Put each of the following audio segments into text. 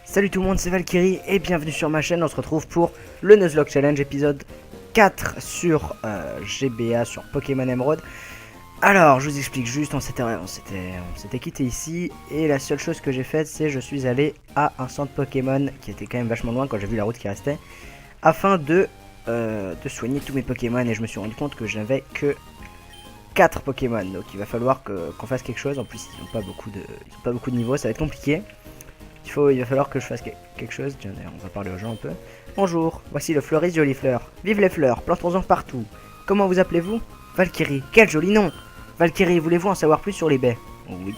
Salut tout le monde, c'est Valkyrie et bienvenue sur ma chaîne. On se retrouve pour le Nuzlocke Challenge épisode 4 sur GBA, sur Pokémon Emerald. Alors, je vous explique juste, on s'était quitté ici et la seule chose que j'ai faite, c'est je suis allé à un centre Pokémon qui était quand même vachement loin quand j'ai vu la route qui restait, afin de soigner tous mes Pokémon, et je me suis rendu compte que j'avais que 4 Pokémon. Donc il va falloir qu'on fasse quelque chose. En plus, ils n'ont pas beaucoup de niveaux, ça va être compliqué. Il va falloir que je fasse quelque chose. Tiens, d'ailleurs, on va parler aux gens un peu. Bonjour, voici le fleuriste Jolie Fleur. Vive les fleurs, plantons-en partout. Comment vous appelez-vous? Valkyrie, quel joli nom. Valkyrie, voulez-vous en savoir plus sur les baies? Oui.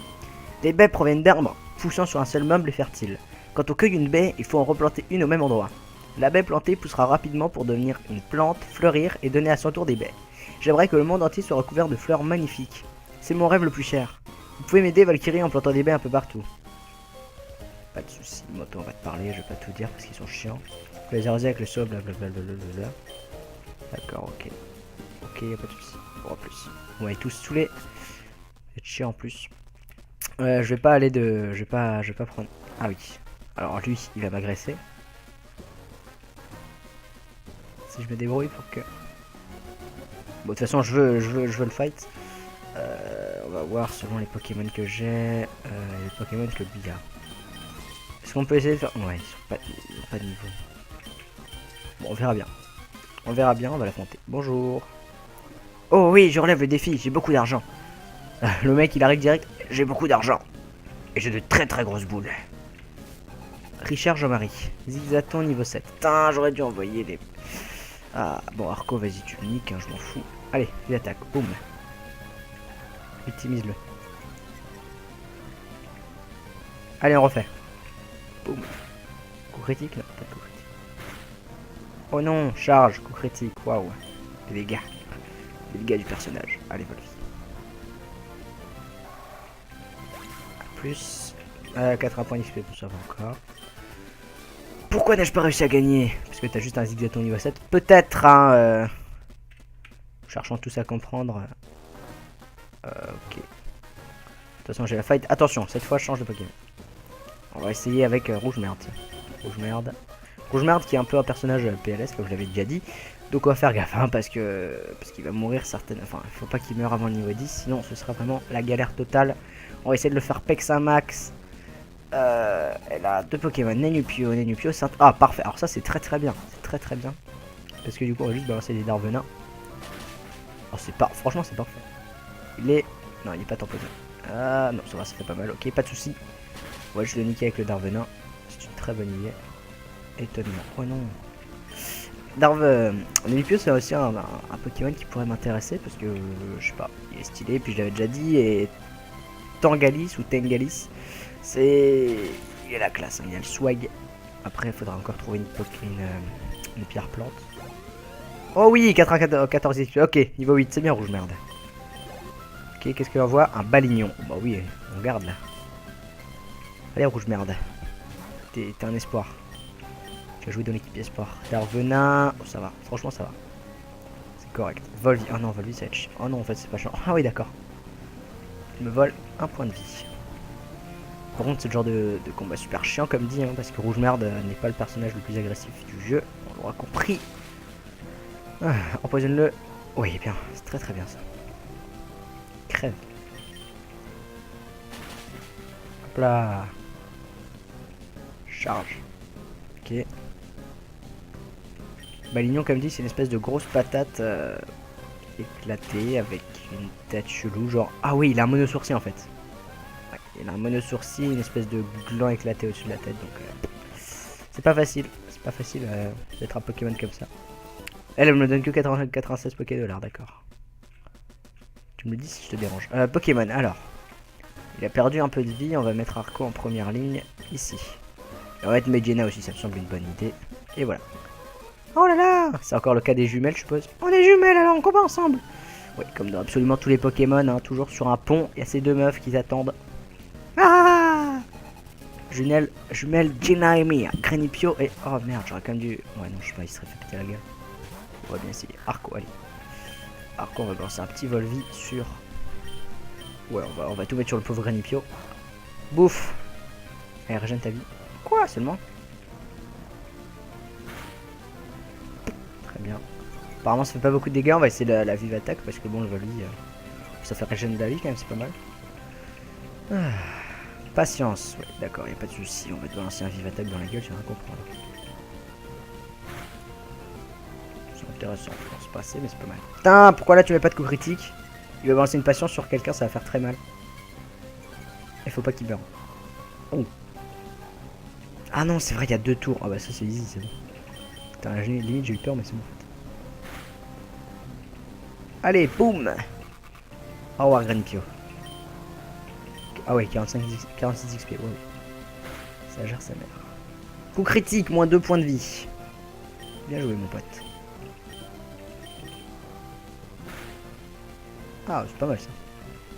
Les baies proviennent d'arbres poussant sur un seul meuble fertile. Quand on cueille une baie, il faut en replanter une au même endroit. La baie plantée poussera rapidement pour devenir une plante, fleurir et donner à son tour des baies. J'aimerais que le monde entier soit recouvert de fleurs magnifiques. C'est mon rêve le plus cher. Vous pouvez m'aider, Valkyrie, en plantant des baies un peu partout. Pas de soucis, Moto, on va te parler, je vais pas tout dire parce qu'ils sont chiants. Je vais les arroser avec le saut, blablabla. D'accord, ok. Ok, y'a pas de soucis. Pour plus. On va tous saouler. C'est chiant en plus. Je vais pas aller de. Je vais pas prendre. Ah oui. Alors lui, il va m'agresser. Si je me débrouille pour que. Bon, de toute façon, je veux le fight. On va voir selon les Pokémon que j'ai. Les Pokémon que Bia. Est-ce qu'on peut essayer de faire... Ouais, ils ont pas de niveau. Bon, on verra bien. On verra bien, on va l'affronter. Bonjour. Oh oui, je relève le défi, j'ai beaucoup d'argent. Le mec, il arrive direct. J'ai beaucoup d'argent. Et j'ai de très grosses boules. Richard Jean-Marie. Zigzaton niveau 7. Putain, j'aurais dû envoyer les... Ah, bon, Arco, vas-y, tu le niques, hein, je m'en fous. Allez, il attaque. Boum. Optimise-le. Allez, on refait. Boum. Coup critique? Non, pas de coup critique. Oh non, charge, coup critique, waouh. Les dégâts. Les dégâts du personnage. Allez, Volvi. Plus 80 points d'XP, ça va encore. Pourquoi n'ai-je pas réussi à gagner? Parce que t'as juste un Zigzaton niveau 7. Peut-être, hein. Cherchant tous à comprendre. Ok. De toute façon, j'ai la fight. Attention, cette fois, je change de Pokémon. On va essayer avec Rouge Merde. Rouge Merde. Rouge Merde qui est un peu un personnage PLS, comme je l'avais déjà dit. Donc on va faire gaffe, hein, parce qu'il va mourir certaines... Enfin, il faut pas qu'il meure avant le niveau 10, sinon ce sera vraiment la galère totale. On va essayer de le faire Pex un max. Elle a 2 Pokémon, Nenupio, Saint... Ah, parfait. Alors ça, c'est très bien. C'est très bien. Parce que du coup, on va juste balancer des Darvenins. Oh, c'est pas... Franchement, c'est parfait. Il est... Non, il est pas tamponné. Ah, non, ça va, ça fait pas mal. Ok, pas de soucis. Ouais, je le niquer avec le Darvenin. C'est une très bonne idée. Étonnement. Oh non. Nenupio, c'est aussi un Pokémon qui pourrait m'intéresser parce que je sais pas, il est stylé. Puis je l'avais déjà dit. Et Tangalis ou Tengalis, c'est. Il est la classe, hein, il a le swag. Après, il faudra encore trouver une pierre plante. Oh oui, 14 XP. Ok, niveau 8, c'est bien Rouge Merde. Ok, qu'est-ce qu'on voit? Un Balignon. Bah oui, on garde là. Allez, Rouge Merde. T'es un espoir. Tu as joué dans l'équipe espoir. Darvenin. Oh, ça va. Franchement, ça va. C'est correct. Volvi. Oh non, Volvi, ça va être chiant. Oh non, en fait, c'est pas chiant. Ah oui, d'accord. Il me vole un point de vie. Par contre, c'est le genre de combat super chiant, comme dit, hein, parce que Rouge Merde n'est pas le personnage le plus agressif du jeu. On l'aura compris. Ah, empoisonne-le. Oui, bien. C'est très bien ça. Crève. Hop là. Charge. Ok. Balignon, comme dit, c'est une espèce de grosse patate éclatée avec une tête chelou. Genre, ah oui, il a un mono-sourcil en fait. Ouais, il a un mono-sourcil, une espèce de gland éclaté au-dessus de la tête. Donc, c'est pas facile. C'est pas facile d'être un Pokémon comme ça. Elle me donne que 96 Pokédollars, d'accord. Tu me dis si je te dérange. Pokémon, alors. Il a perdu un peu de vie. On va mettre Arco en première ligne ici. Et on va mettre Medjena aussi, ça me semble une bonne idée. Et voilà. Oh là là! C'est encore le cas des jumelles, je suppose. On est jumelles, alors on combat ensemble! Oui, comme dans absolument tous les Pokémon, hein, toujours sur un pont, il y a ces deux meufs qui attendent. Ah! Jumelle Jenna et Mia, Granipio et... Oh merde, j'aurais quand même dû... Ouais, non, je sais pas, il serait fait péter la gueule. On va bien essayer. Arco, allez. Arco, on va lancer un petit Volvi sur... Ouais, on va tout mettre sur le pauvre Granipio. Bouffe! Allez, régène ta vie. Quoi seulement? Très bien. Apparemment ça fait pas beaucoup de dégâts, on va essayer la vive attaque parce que bon le Voli, ça fait régénérer de la vie quand même, c'est pas mal. Ah. Patience, ouais, d'accord, y a pas de souci, on va te balancer un vive attaque dans la gueule, tu vas rien comprendre. C'est intéressant, je pense pas assez, mais c'est pas mal. Putain, pourquoi là tu mets pas de coup critique? Il va balancer une patience sur quelqu'un, ça va faire très mal. Il faut pas qu'il meure. Oh. Ah non, c'est vrai, il y a 2 tours. Ah bah ça c'est easy, c'est bon. Putain, limite j'ai eu peur, mais c'est bon. Allez, boum. Au revoir, Granpio. Ah ouais, 46 XP, ouais. Ça gère sa mère. Coup critique, moins 2 points de vie. Bien joué, mon pote. Ah, c'est pas mal ça.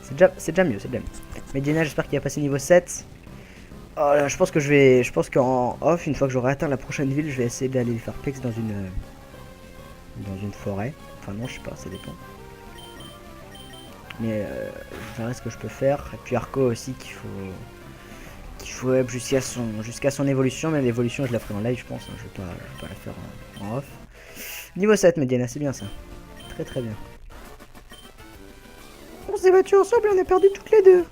C'est déjà mieux, c'est déjà mieux. Medina, j'espère qu'il a passé niveau 7. Oh là, je pense qu'en off, une fois que j'aurai atteint la prochaine ville, je vais essayer d'aller faire pex dans une forêt. Enfin non, je sais pas, ça dépend. Mais je verrai ce que je peux faire. Et puis Arco aussi qu'il faut up jusqu'à son évolution. Mais l'évolution je la ferai en live je pense. Hein. Je vais pas la faire en off. Niveau 7 Mediana, c'est bien ça. Très très bien. On s'est battu ensemble et on a perdu toutes les deux.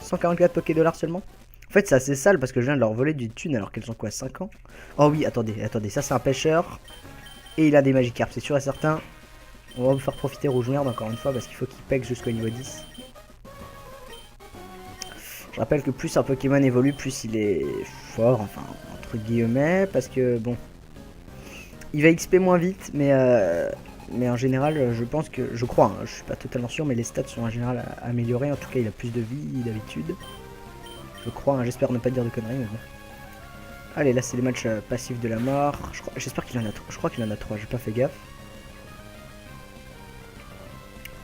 144 Poké dollars seulement. En fait c'est assez sale parce que je viens de leur voler du thune alors qu'elles ont quoi 5 ans. Oh oui attendez, ça c'est un pêcheur. Et il a des Magikarp, c'est sûr et certain. On va vous faire profiter Rouge Merde encore une fois parce qu'il faut qu'il pègue jusqu'au niveau 10. Je rappelle que plus un Pokémon évolue, plus il est fort, enfin entre guillemets, parce que bon, il va XP moins vite, mais en général, je crois, hein, je suis pas totalement sûr, mais les stats sont en général améliorés. En tout cas, il a plus de vie d'habitude. Je crois, hein, j'espère ne pas dire de conneries, mais bon. Allez, là c'est les matchs passifs de la mort. J'espère qu'il en a 3. Je crois qu'il en a 3, j'ai pas fait gaffe.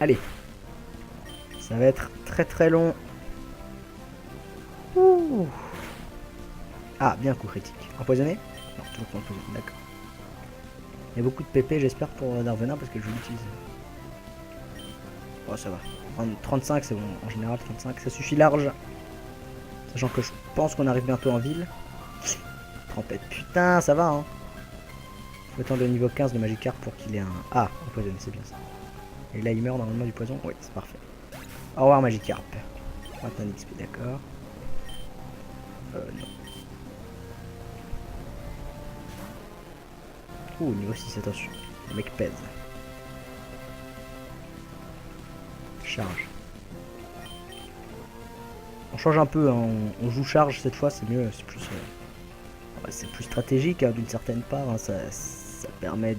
Allez. Ça va être très très long. Ouh. Ah, bien coup critique. Empoisonné? Non, toujours pas empoisonné, d'accord. Il y a beaucoup de PP, j'espère, pour Darvenin parce que je l'utilise. Oh, ça va. 35, c'est bon. En général, 35, ça suffit large. Sachant que je pense qu'on arrive bientôt en ville. Trempette, putain, ça va, hein. Faut attendre le niveau 15 de Magikarp pour qu'il ait un... Ah, empoisonné, c'est bien ça. Et là, il meurt normalement du poison. Oui, c'est parfait. Au revoir, Magikarp. 21 XP, d'accord. Non. Ouh, niveau 6, attention. Le mec pèse. Charge. On change un peu, hein. On joue charge cette fois, c'est mieux. C'est plus stratégique hein, d'une certaine part. Hein. Ça permet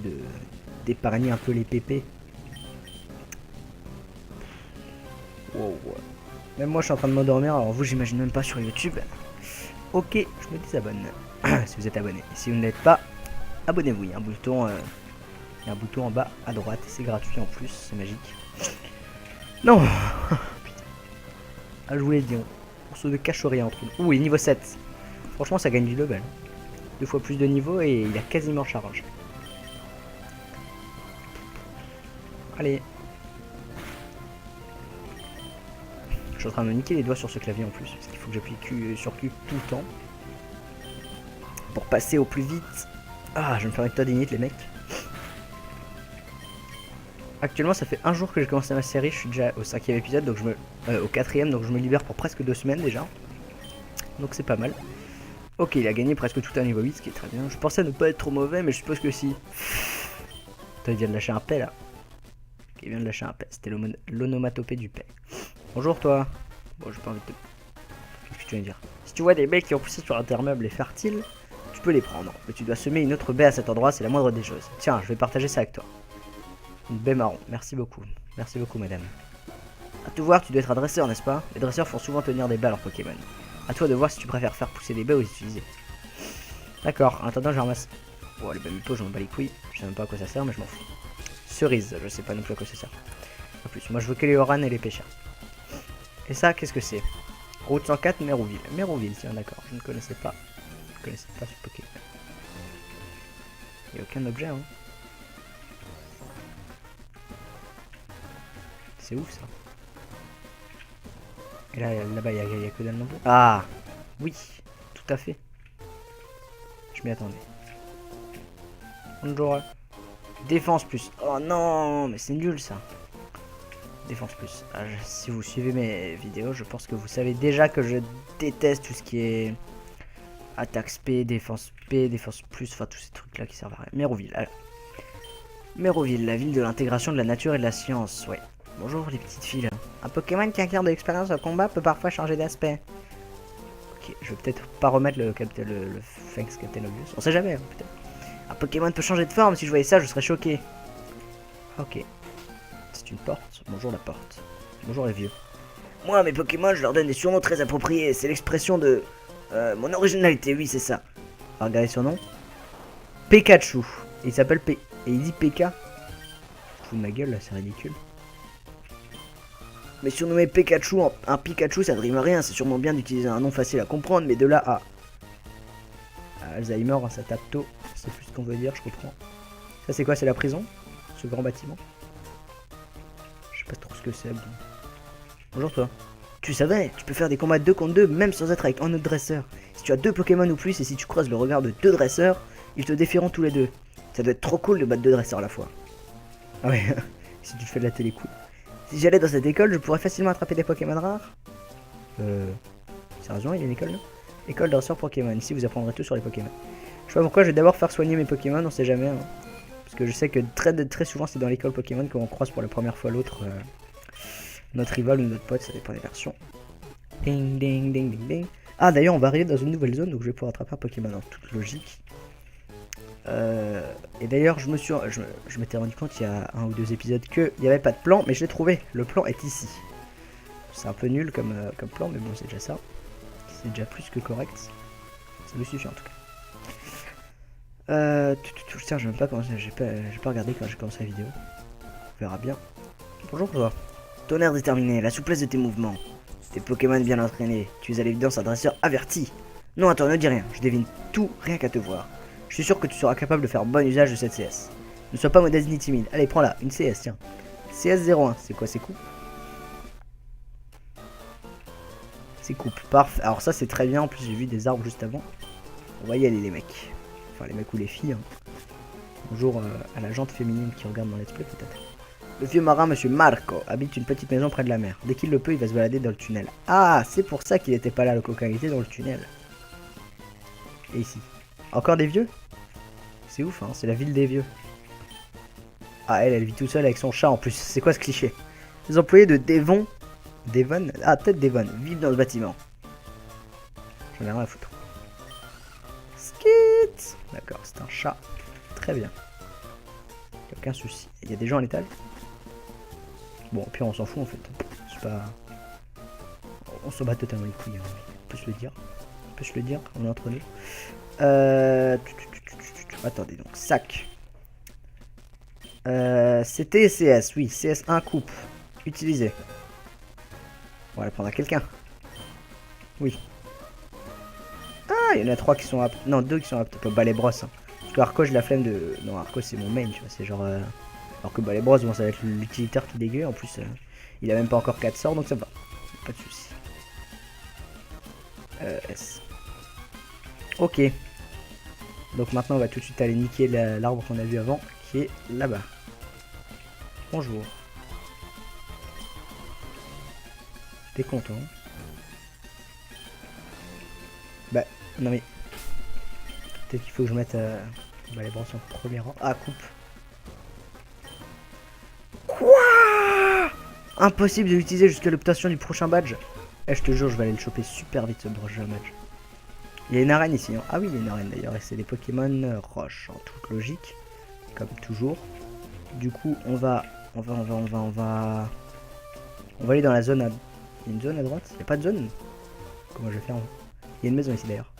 d'épargner un peu les PP. Wow. Même moi, je suis en train de m'endormir. Alors vous, j'imagine même pas sur YouTube. Ok, je me désabonne. Si vous êtes abonné. Et si vous ne l'êtes pas, abonnez-vous. Il y a un bouton en bas à droite. C'est gratuit en plus. C'est magique. Non. Putain. À jouer, disons. Pour ceux de cache-rien entre nous. Ouh, il est niveau 7. Franchement, ça gagne du level. 2 fois plus de niveau et il a quasiment charge. Allez. Je suis en train de me niquer les doigts sur ce clavier en plus. Parce qu'il faut que j'appuie sur Q tout le temps. Pour passer au plus vite. Ah, je vais me faire une tordinite les mecs. Actuellement, ça fait un jour que j'ai commencé ma série. Je suis déjà au 5e épisode, donc au 4e, donc je me libère pour presque 2 semaines déjà. Donc c'est pas mal. Ok, il a gagné presque tout un niveau 8, ce qui est très bien. Je pensais ne pas être trop mauvais, mais je suppose que si. Attends, il vient de lâcher un paix là. Ok, il vient de lâcher un paix. C'était l'onomatopée du paix. Bonjour toi. Bon, j'ai pas envie de te... Qu'est-ce que tu viens de dire? Si tu vois des baies qui ont poussé sur un terre meuble et fertile, tu peux les prendre. Mais tu dois semer une autre baie à cet endroit, c'est la moindre des choses. Tiens, je vais partager ça avec toi. Une baie marron. Merci beaucoup. Merci beaucoup, madame. À te voir, tu dois être un dresseur, n'est-ce pas? Les dresseurs font souvent tenir des baies à leurs Pokémon. À toi de voir si tu préfères faire pousser des baies ou les utiliser. D'accord, en attendant, je ramasse. Oh, les bamipo, je m'en bats les couilles. Je sais même pas à quoi ça sert, mais je m'en fous. Cerise, je sais pas non plus à quoi ça sert. En plus, moi je veux que les Oran et les pêcheurs. Et ça, qu'est-ce que c'est? Route 104, Mérouville. Mérouville, tiens, d'accord. Je ne connaissais pas. Je ne connaissais pas ce Pokémon. Il n'y a aucun objet, hein. C'est ouf ça. Et là-bas, il y a que dalle non plus. Ah oui, tout à fait. Je m'y attendais. Bonjour. Défense plus. Oh non, mais c'est nul ça. Défense plus. Ah, si vous suivez mes vidéos, je pense que vous savez déjà que je déteste tout ce qui est attaque P, défense plus, enfin tous ces trucs là qui servent à rien. Méroville, alors. Méroville, la ville de l'intégration de la nature et de la science, ouais. Bonjour les petites filles. Un Pokémon qui acquiert de l'expérience au combat peut parfois changer d'aspect. Ok, je vais peut-être pas remettre le Thanks Captain Obvious. On sait jamais, hein, peut-être. Un Pokémon peut changer de forme, si je voyais ça, je serais choqué. Ok. C'est une porte. Bonjour la porte. Bonjour les vieux. Moi, mes Pokémon, je leur donne des surnoms très appropriés. C'est l'expression de mon originalité, oui, c'est ça. On va regarder son nom. Pikachu. Et il s'appelle P. Et il dit PK. Fous de ma gueule là, c'est ridicule. Mais surnommer Pikachu, un Pikachu, ça ne rime à rien. C'est sûrement bien d'utiliser un nom facile à comprendre, mais de là à Alzheimer, ça tape tôt. C'est plus ce qu'on veut dire, je comprends. Ça, c'est quoi? C'est la prison? Ce grand bâtiment? Je sais pas trop ce que c'est. Bon. Bonjour toi. Tu savais, tu peux faire des combats de 2 contre 2 même sans être avec un autre dresseur. Si tu as 2 Pokémon ou plus et si tu croises le regard de 2 dresseurs, ils te défieront tous les deux. Ça doit être trop cool de battre 2 dresseurs à la fois. Ah ouais, si tu fais de la télé cool. Si j'allais dans cette école, je pourrais facilement attraper des Pokémon rares. Sérieusement, il y a une école là? École dresseur Pokémon, ici vous apprendrez tout sur les Pokémon. Je sais pas pourquoi, je vais d'abord faire soigner mes Pokémon, on sait jamais. Hein. Parce que je sais que très souvent c'est dans l'école Pokémon qu'on croise pour la première fois l'autre. Notre rival ou notre pote, ça dépend des versions. Ding ding ding ding ding. Ah d'ailleurs on va arriver dans une nouvelle zone donc je vais pouvoir attraper un Pokémon en toute logique. Et d'ailleurs je m'étais rendu compte il y a 1 ou 2 épisodes qu'il n'y avait pas de plan mais je l'ai trouvé. Le plan est ici. C'est un peu nul comme plan mais bon c'est déjà ça. C'est déjà plus que correct. Ça me suffit en tout cas. Tiens je sais même pas comment j'ai pas regardé quand j'ai commencé la vidéo. On verra bien. Bonjour toi. Ton air déterminé, la souplesse de tes mouvements. Tes Pokémon bien entraînés. Tu es à l'évidence un dresseur averti. Non, attends, ne dis rien. Je devine tout rien qu'à te voir. Je suis sûr que tu seras capable de faire bon usage de cette CS. Ne sois pas modeste ni timide. Allez, prends-la. Une CS, tiens. CS01. C'est quoi, c'est coupe? C'est coupe. Parfait. Alors ça, c'est très bien. En plus, j'ai vu des arbres juste avant. On va y aller, les mecs. Enfin, les mecs ou les filles. Hein. Bonjour à la jante féminine qui regarde mon let's play, peut-être. Le vieux marin, monsieur Marco, habite une petite maison près de la mer. Dès qu'il le peut, il va se balader dans le tunnel. Ah, c'est pour ça qu'il était pas là, le coquin. Il était dans le tunnel. Et ici. Encore des vieux? C'est ouf, hein. C'est la ville des vieux. Ah, elle vit tout seule avec son chat en plus. C'est quoi ce cliché? Les employés de Devon. Ah, peut-être Devon. Vivent dans ce bâtiment. J'en ai rien à foutre. Skit. D'accord, c'est un chat. Très bien. Aucun souci. Il y a des gens à l'étage? Bon, puis on s'en fout en fait. C'est pas... On se bat totalement les couilles. Hein. On peut se le dire. On peut se le dire. On est entre nous. Attendez donc. Sac. C'était CS. Oui. CS1 coupe. Utilisé. On va la prendre à quelqu'un. Oui. Ah, il y en a 3 qui sont aptes. Non, 2 qui sont aptes. Pas les brosses. Hein. Parce que Arco, j'ai la flemme de... Non, Arco, c'est mon main, tu vois. C'est genre... Alors que les brosses, bon, ça va être l'utilitaire qui dégueu. En plus, il a même pas encore 4 sorts, donc ça va. Pas de soucis. S. Ok. Donc maintenant, on va tout de suite aller niquer l'arbre qu'on a vu avant, qui est là-bas. Bonjour. T'es content? Bah, non mais... Peut-être qu'il faut que je mette les brosses en premier rang. Ah, coupe. Quoi? Impossible de l'utiliser jusqu'à l'obtention du prochain badge. Eh, je te jure, je vais aller le choper super vite ce prochain badge. Il y a une arène ici. Hein. Ah oui, il y a une arène d'ailleurs. Et c'est des Pokémon roches en toute logique. Comme toujours. Du coup, on va aller dans la zone à... Il y a une zone à droite? Il n'y a pas de zone? Comment je vais faire? Il y a une maison ici d'ailleurs.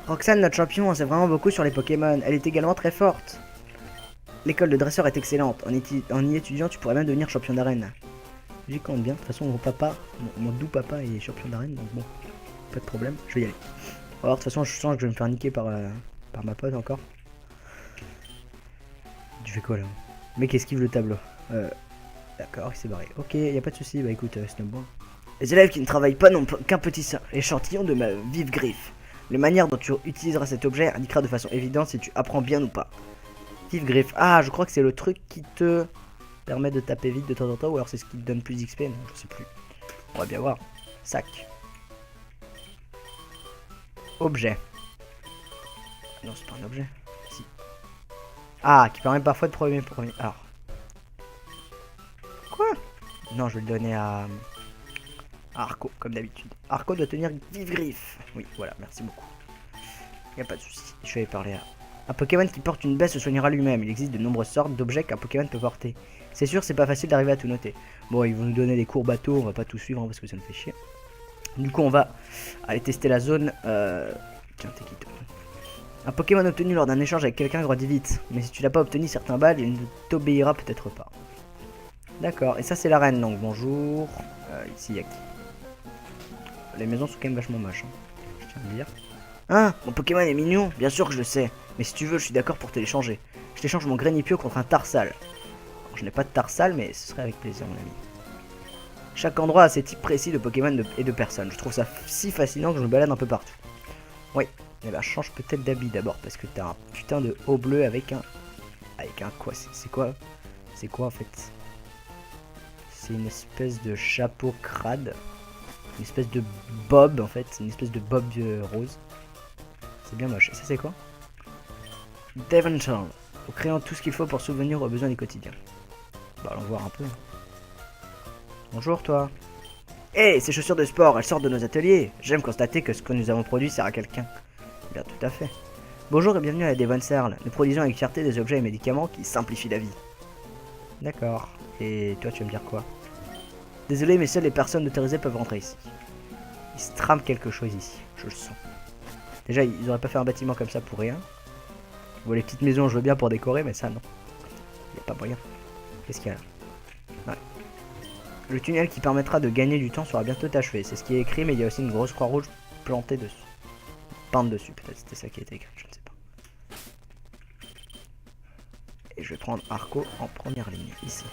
Roxane, notre champion, en sait vraiment beaucoup sur les Pokémon. Elle est également très forte. L'école de dresseur est excellente. En y étudiant, tu pourrais même devenir champion d'arène. J'y compte bien. De toute façon, mon papa, mon doux papa est champion d'arène, donc bon, pas de problème. Je vais y aller. Alors, de toute façon, je sens que je vais me faire niquer par ma pote encore. Tu fais quoi là? Le mec esquive le tableau. D'accord, il s'est barré. Ok, y a pas de souci. Bah écoute, Snowboard. Les élèves qui ne travaillent pas n'ont qu'un petit échantillon de ma vive griffe. La manière dont tu utiliseras cet objet indiquera de façon évidente si tu apprends bien ou pas. Vive griffe. Ah, je crois que c'est le truc qui te permet de taper vite de temps en temps, ou alors c'est ce qui te donne plus XP, non, je sais plus. On va bien voir. Sac. Objet. Non, c'est pas un objet. Si. Ah, qui permet parfois de premier. Alors. Quoi? Non, je vais le donner à Arco, comme d'habitude. Arco doit tenir vive griffe. Oui, voilà, merci beaucoup. Y a pas de souci. Je vais parler à... Un Pokémon qui porte une baie se soignera lui-même. Il existe de nombreuses sortes d'objets qu'un Pokémon peut porter. C'est sûr, c'est pas facile d'arriver à tout noter. Bon, ils vont nous donner des cours bateaux, on va pas tout suivre hein, parce que ça nous fait chier. Du coup, on va aller tester la zone. Tiens, t'es qui toi? Un Pokémon obtenu lors d'un échange avec quelqu'un grandit vite. Mais si tu l'as pas obtenu certains balles, il ne t'obéira peut-être pas. D'accord, et ça c'est l'arène donc. Bonjour. Ici, y'a qui? Les maisons sont quand même vachement moches. Hein. Je tiens à le dire. Hein, mon Pokémon est mignon, bien sûr que je le sais. Mais si tu veux, je suis d'accord pour te l'échanger. Je t'échange mon Grenipio contre un Tarsal. Alors, je n'ai pas de Tarsal, mais ce serait avec plaisir, mon ami. Chaque endroit a ses types précis de Pokémon et de personnes. Je trouve ça si fascinant que je me balade un peu partout. Oui, et bah change peut-être d'habit d'abord, parce que t'as un putain de haut bleu avec un... Avec un quoi? C'est quoi? C'est quoi en fait? C'est une espèce de chapeau crade. Une espèce de bob en fait. Une espèce de bob rose. C'est bien moche. Et ça c'est quoi? Devonshire. En créant tout ce qu'il faut pour subvenir aux besoins du quotidien. Bah allons voir un peu. Bonjour toi. Hé, ces chaussures de sport, elles sortent de nos ateliers. J'aime constater que ce que nous avons produit sert à quelqu'un. Bien tout à fait. Bonjour et bienvenue à la Devonshire. Nous produisons avec fierté des objets et médicaments qui simplifient la vie. D'accord. Et toi tu vas me dire quoi? Désolé mais seules les personnes autorisées peuvent rentrer ici. Il se trame quelque chose ici, je le sens. Déjà ils auraient pas fait un bâtiment comme ça pour rien. Bon les petites maisons je veux bien pour décorer mais ça non. Il n'y a pas moyen. Qu'est-ce qu'il y a là? Ouais. Le tunnel qui permettra de gagner du temps sera bientôt achevé. C'est ce qui est écrit mais il y a aussi une grosse croix rouge plantée dessus. Peinte dessus peut-être c'était ça qui a été écrit, je ne sais pas. Et je vais prendre Arco en première ligne ici.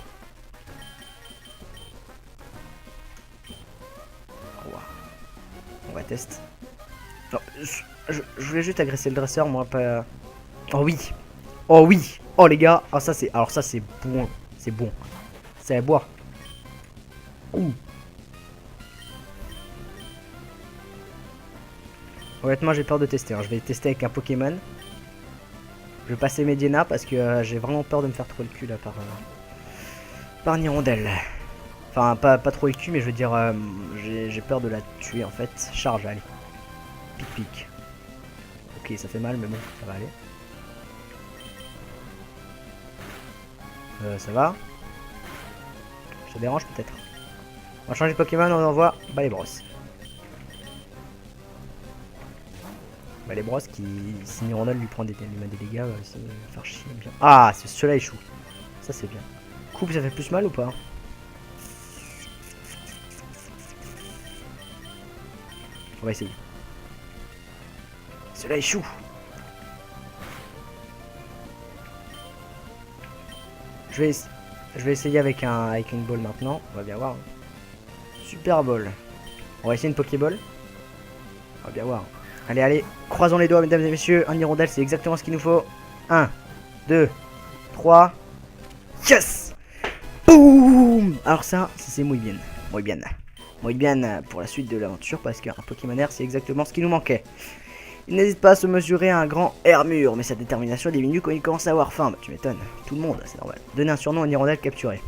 On va tester. Non, je voulais juste agresser le dresseur, moi pas. Oh oui. Oh oui. Oh les gars. Oh ça c'est. Alors ça c'est bon. C'est bon. C'est à boire. Ouh. Honnêtement j'ai peur de tester. Hein. Je vais tester avec un Pokémon. Je vais passer Mediana parce que j'ai vraiment peur de me faire trop le cul là par Nirondelle. Enfin pas trop le cul mais je veux dire j'ai peur de la tuer en fait. Charge allez. Pic pic. Ok ça fait mal mais bon ça va aller. Ça va. Ça dérange peut-être. On va changer de Pokémon, on envoie Balébros. Balébros qui, si Nirondelle lui prend des dégâts, ça va faire chier bien. Ah, cela échoue. Ça c'est bien. Coupe, ça fait plus mal ou pas? On va essayer. Cela échoue. Je vais essayer avec une ball maintenant. On va bien voir. Super ball. On va essayer une Pokéball. On va bien voir. Allez, allez. Croisons les doigts, mesdames et messieurs. Un Hirondelle, c'est exactement ce qu'il nous faut. 1, 2, 3. Yes! Boum! Alors ça c'est muy bien. Muy bien. Muy bien pour la suite de l'aventure parce qu'un Pokémon Air, c'est exactement ce qui nous manquait. Il n'hésite pas à se mesurer à un grand Hermure, mais sa détermination diminue quand il commence à avoir faim. Bah tu m'étonnes, tout le monde, c'est normal. Donner un surnom à une hirondelle capturée.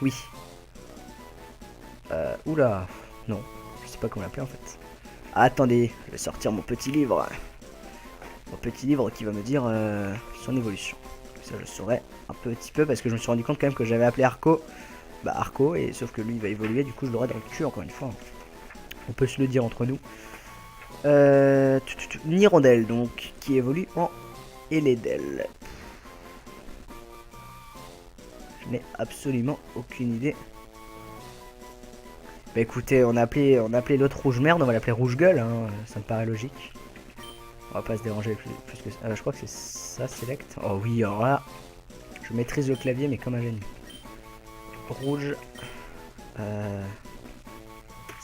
Oui. Oula. Non, je sais pas comment l'appeler en fait. Attendez, je vais sortir mon petit livre. Mon petit livre qui va me dire son évolution. Ça je saurais un petit peu parce que je me suis rendu compte quand même que j'avais appelé Arco. Bah Arco, et sauf que lui il va évoluer, du coup je l'aurai dans le cul encore une fois. On peut se le dire entre nous. Nirondelle donc qui évolue en Eledel. Je n'ai absolument aucune idée. Bah écoutez, on a appelé l'autre rouge merde, on va l'appeler rouge gueule, hein, ça me paraît logique. On va pas se déranger plus que ça. Je crois que c'est ça, select. Oh oui, alors là, je maîtrise le clavier mais comme un génie. Rouge.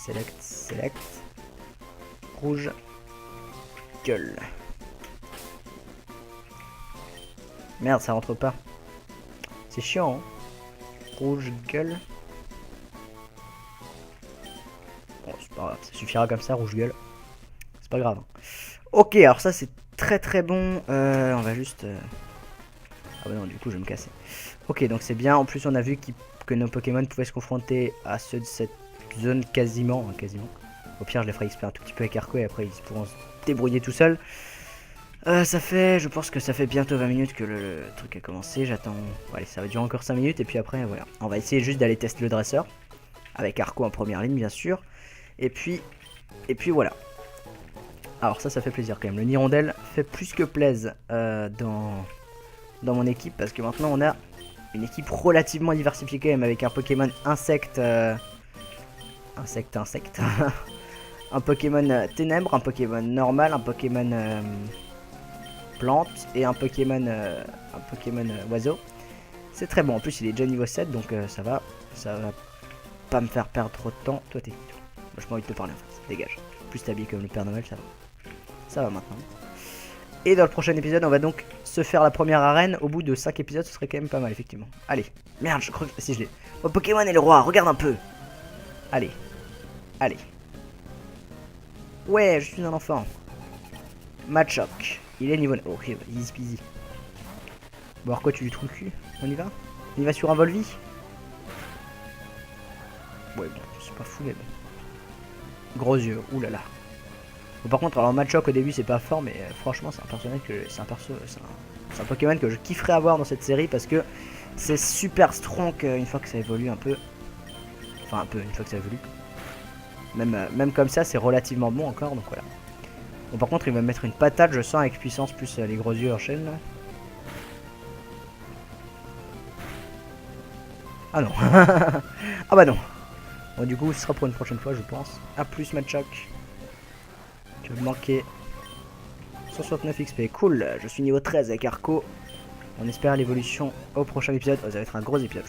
select. Rouge gueule. Merde, ça rentre pas. C'est chiant, hein. Rouge gueule. Bon, c'est pas grave, ça suffira comme ça, rouge gueule. C'est pas grave. Ok, alors ça c'est très bon. On va juste... Ah bah non, du coup je vais me casser. Ok, donc c'est bien. En plus on a vu que nos Pokémon pouvaient se confronter à ceux de cette zone quasiment. Au pire je les ferai XP un tout petit peu avec Arco et après ils pourront se débrouiller tout seuls. Je pense que ça fait bientôt 20 minutes que le truc a commencé. J'attends... Allez, ça va durer encore 5 minutes et puis après voilà. On va essayer juste d'aller tester le dresseur. Avec Arco en première ligne bien sûr. Et puis voilà. Alors ça fait plaisir quand même. Le Nirondelle fait plus que plaise dans mon équipe. Parce que maintenant on a une équipe relativement diversifiée quand même. Avec un Pokémon insecte. Insecte. Un Pokémon ténèbres, un Pokémon normal, un Pokémon plante et un Pokémon oiseau. C'est très bon. En plus il est déjà niveau 7 donc ça va pas me faire perdre trop de temps. Toi t'es... Moi j'ai pas envie de te parler en fait. Dégage. Plus t'habilles comme le Père Noël, ça va. Ça va maintenant. Et dans le prochain épisode, on va donc se faire la première arène. Au bout de 5 épisodes, ce serait quand même pas mal, effectivement. Allez. Merde, je crois que... Si, je l'ai. Oh, Pokémon est le roi, regarde un peu. Allez. Ouais, je suis un enfant. Machoc. Il est niveau... Oh, ok, easy peasy. Bon, alors quoi, tu lui trouves le cul? On y va? On y va sur un Volvi? Ouais, bon, c'est pas fou, mais bon. Gros yeux, oulala. Bon, par contre, alors Machoc au début c'est pas fort, mais franchement c'est un personnage que c'est un Pokémon que je kifferais avoir dans cette série parce que c'est super strong une fois que ça évolue un peu. Enfin un peu, une fois que ça évolue. Même comme ça c'est relativement bon encore, donc voilà. Bon par contre il va me mettre une patate, je sens, avec puissance plus les gros yeux en chaîne là. Ah non. Ah bah non. Bon du coup ce sera pour une prochaine fois je pense. A plus Machoc. Tu vas me manquer 169 XP, cool, je suis niveau 13 avec Arco. On espère l'évolution au prochain épisode. Oh, ça va être un gros épisode.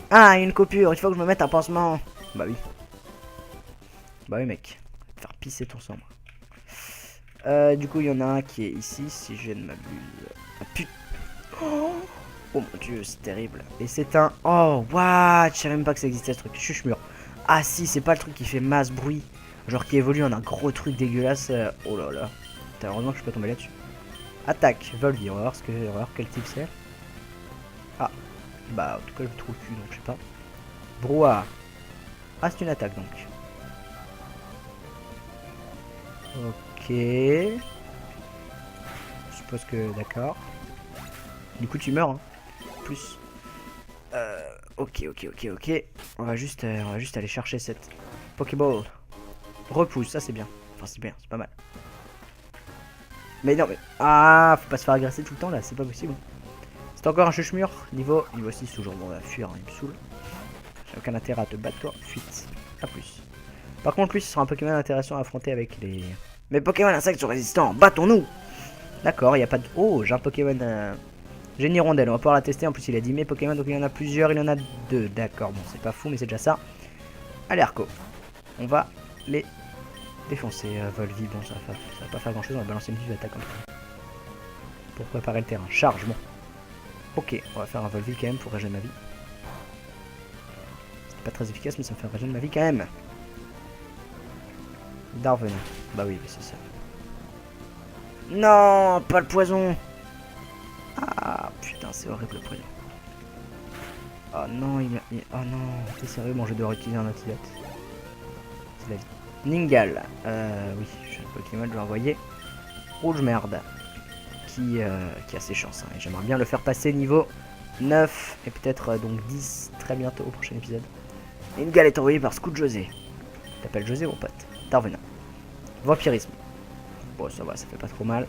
Ah, une coupure, il faut que je me mette un pansement. Bah oui. Bah oui mec, faire pisser ton sang. Du coup il y en a un qui est ici, si je ne m'abuse. Ah putain. Oh mon dieu, c'est terrible. Et c'est un... Oh, what? Je savais même pas que ça existait ce truc. Chuchemur. Ah si, c'est pas le truc qui fait masse bruit. Genre qui évolue en un gros truc dégueulasse. Oh là là. Putain, heureusement que je peux tomber là-dessus. Attaque, Volvi, on va voir quel type c'est. Ah, bah en tout cas je trouve plus, donc je sais pas. Brouhaha. Ah, c'est une attaque donc. Ok. Je suppose que d'accord. Du coup tu meurs, hein. Plus. Ok. On va juste aller chercher cette Pokéball. Repousse, ça c'est bien. Enfin c'est bien, c'est pas mal. Mais non mais... Ah, faut pas se faire agresser tout le temps là, c'est pas possible. C'est encore un chuchemur, niveau 6 toujours. Bon on va fuir, hein, il me saoule. J'ai aucun intérêt à te battre toi, fuite. A plus. Par contre lui ce sera un Pokémon intéressant à affronter avec les... Mais Pokémon insectes sont résistants, battons-nous. D'accord, il n'y a pas de... Oh, j'ai un Pokémon... J'ai une hirondelle, on va pouvoir la tester. En plus il a dit mes Pokémon, donc il y en a plusieurs, il y en a 2. D'accord, bon c'est pas fou mais c'est déjà ça. Allez Arco, on va les défoncer. Volvi, bon ça va pas faire grand chose, on va balancer une petite attaque comme ça. Pour préparer le terrain, charge, bon. Ok, on va faire un Volvi quand même pour régénérer ma vie. C'était pas très efficace mais ça me fait régénérer ma vie quand même. Darvenin, bah oui c'est ça. Non, pas le poison. Ah putain, c'est horrible le poison. Oh non, oh non, t'es sérieux, bon je vais devoir utiliser un antidote. C'est la vie. Ningal, oui, je suis un Pokémon, je vais envoyer Rouge Merde. Qui a ses chances, hein, et j'aimerais bien le faire passer niveau 9 et peut-être donc 10 très bientôt au prochain épisode. Ningal est envoyé par Scout José. T'appelles José mon pote. Darvenin. Vampirisme. Bon ça va, ça fait pas trop mal.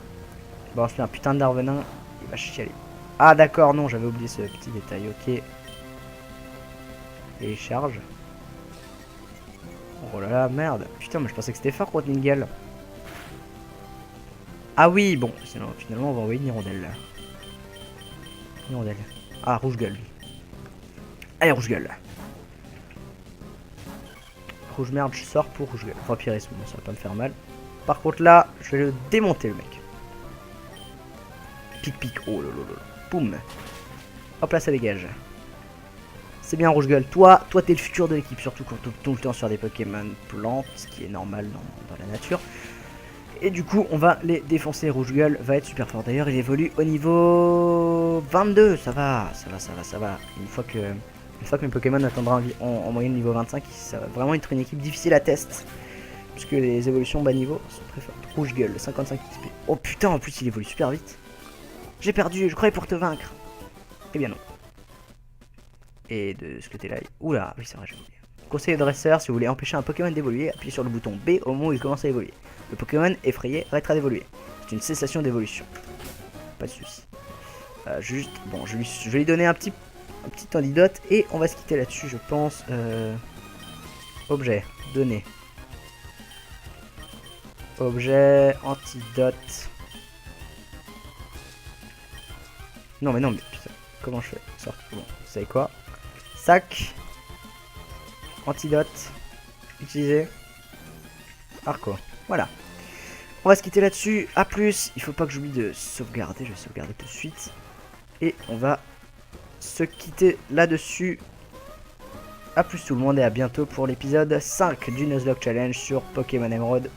Bon, c'est un putain de Darvenin. Il va chialer. Ah d'accord, non, j'avais oublié ce petit détail, ok. Et charge. Oh là là, merde. Putain, mais je pensais que c'était fort contre Ningal. Ah oui, bon, sinon, finalement on va envoyer une hirondelle là. Hirondelle. Ah, rouge gueule. Allez, rouge gueule. rouge merde, je sors pour rouge gueule. Vampirisme, bon, ça va pas me faire mal. Par contre là, je vais le démonter le mec. Pic pic, oh lolo, boum. Hop là, ça dégage. C'est bien rouge gueule, toi t'es le futur de l'équipe, surtout quand tu tout le temps sur des Pokémon plantes, ce qui est normal dans la nature. Et du coup, on va les défoncer. Rouge gueule va être super fort. D'ailleurs, il évolue au niveau 22. Ça va. Une fois que mes Pokémon atteindront en moyenne niveau 25, ça va vraiment être une équipe difficile à test. Puisque les évolutions bas niveau sont très fortes. Rouge gueule, 55 XP. Oh putain, en plus, il évolue super vite. J'ai perdu, je croyais pour te vaincre. Eh bien non. Et de ce côté-là, oula, oui, c'est vrai, j'ai oublié. Conseil de dresseur, si vous voulez empêcher un Pokémon d'évoluer, appuyez sur le bouton B au moment où il commence à évoluer. Le Pokémon effrayé arrêtera d'évoluer. C'est une cessation d'évolution. Pas de soucis. Juste, bon, je vais lui donner un petit antidote et on va se quitter là-dessus, je pense. Objet, donner. Objet, antidote. Non mais putain, comment je fais ça? Bon, vous savez quoi? Sac. Antidote. Utilisé. Arco. Voilà. On va se quitter là-dessus. A plus. Il faut pas que j'oublie de sauvegarder. Je vais sauvegarder tout de suite. Et on va se quitter là-dessus. A plus tout le monde et à bientôt pour l'épisode 5 du Nuzlocke Challenge sur Pokémon Emerald.